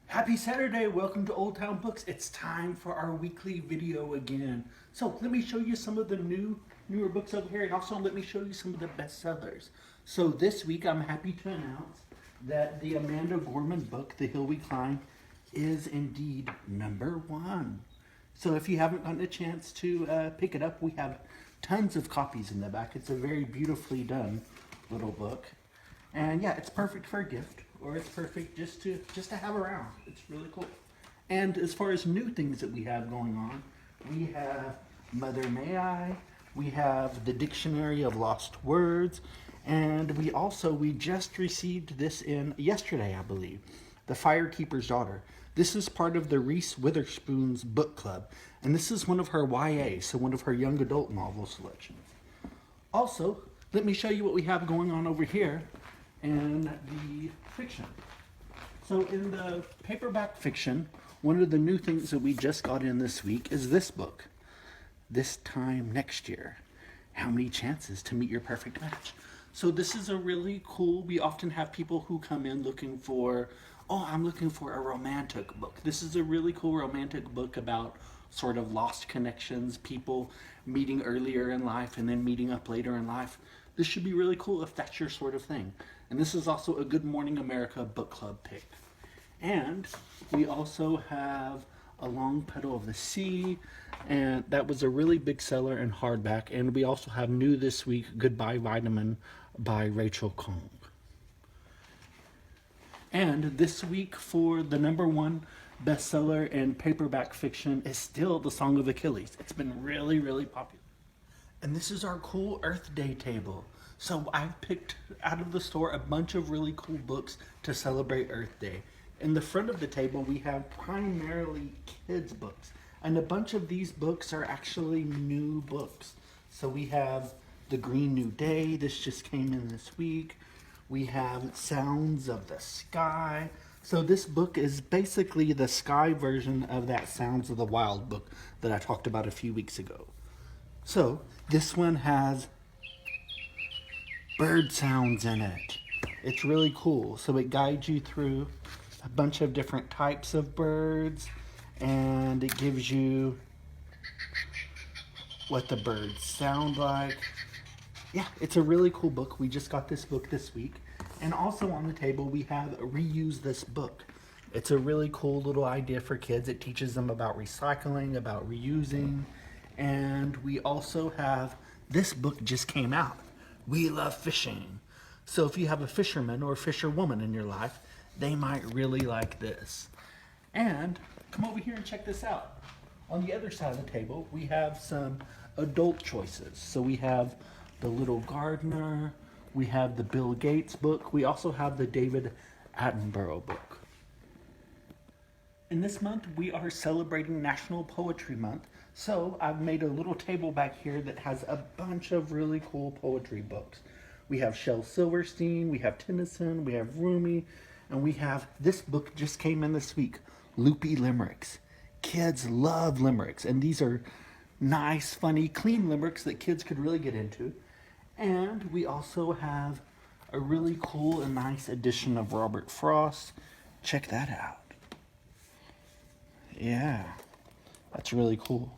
Happy Saturday, welcome to Old Town Books. It's time for our weekly video again. So let me show you some of the newer books over here, and also let me show you some of the bestsellers. So this week I'm happy to announce that the Amanda Gorman book, The Hill We Climb, is indeed #1. So if you haven't gotten a chance to pick it up, we have tons of copies in the back. It's a very beautifully done little book. And yeah, it's perfect for a gift, or it's perfect just to have around. It's really cool. And as far as new things that we have going on, we have Mother May I, we have the Dictionary of Lost Words, and we just received this in yesterday, I believe, The Firekeeper's Daughter. This is part of the Reese Witherspoon's book club, and this is one of her YA, so one of her young adult novel selections. Also, let me show you what we have going on over here in the fiction. So in the paperback fiction, one of the new things that we just got in this week is this book, This Time Next Year, How Many Chances to Meet Your Perfect Match. So this is a really cool, we often have people who come in looking for, I'm looking for a romantic book. This is a really cool romantic book about sort of lost connections, people meeting earlier in life and then meeting up later in life. This should be really cool if that's your sort of thing. And this is also a Good Morning America book club pick. And we also have A Long Petal of the Sea, and that was a really big seller in hardback. And we also have new this week, Goodbye Vitamin by Rachel Kong. And this week for the #1 bestseller in paperback fiction is still The Song of Achilles. It's been really, really popular. And this is our cool Earth Day table. So I've picked out of the store a bunch of really cool books to celebrate Earth Day. In the front of the table, we have primarily kids' books. And a bunch of these books are actually new books. So we have The Green New Day. This just came in this week. We have Sounds of the Sky. So this book is basically the sky version of that Sounds of the Wild book that I talked about a few weeks ago. So this one has bird sounds in it. It's really cool. So it guides you through a bunch of different types of birds, and it gives you what the birds sound like. Yeah, it's a really cool book. We just got this book this week. And also on the table we have Reuse This Book. It's a really cool little idea for kids. It teaches them about recycling, about reusing. And we also have, this book just came out, We Love Fishing. So if you have a fisherman or a fisherwoman in your life, they might really like this. And come over here and check this out. On the other side of the table, we have some adult choices. So we have The Little Gardener, we have the Bill Gates book, we also have the David Attenborough book. In this month, we are celebrating National Poetry Month, so I've made a little table back here that has a bunch of really cool poetry books. We have Shel Silverstein, we have Tennyson, we have Rumi, and we have, this book just came in this week, Loopy Limericks. Kids love limericks, and these are nice, funny, clean limericks that kids could really get into. And we also have a really cool and nice edition of Robert Frost. Check that out. Yeah, that's really cool.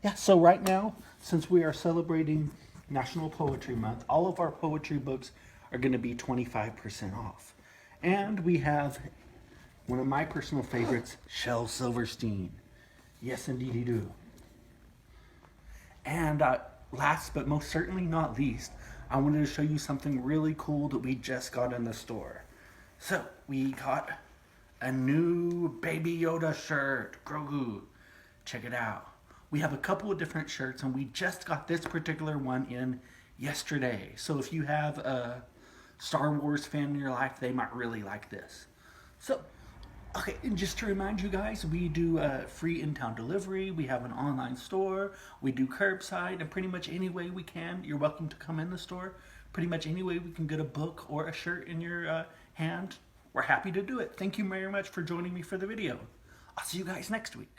Yeah, so right now, since we are celebrating National Poetry Month, all of our poetry books are going to be 25% off. And we have one of my personal favorites, Shel Silverstein. Yes, indeedy do. And last but most certainly not least, I wanted to show you something really cool that we just got in the store. So we got a new Baby Yoda shirt, Grogu. Check it out. We have a couple of different shirts, and we just got this particular one in yesterday. So if you have a Star Wars fan in your life, they might really like this. So, okay, and just to remind you guys, we do free in-town delivery, we have an online store, we do curbside, and pretty much any way we can, you're welcome to come in the store. Pretty much any way we can get a book or a shirt in your hand, we're happy to do it. Thank you very much for joining me for the video. I'll see you guys next week.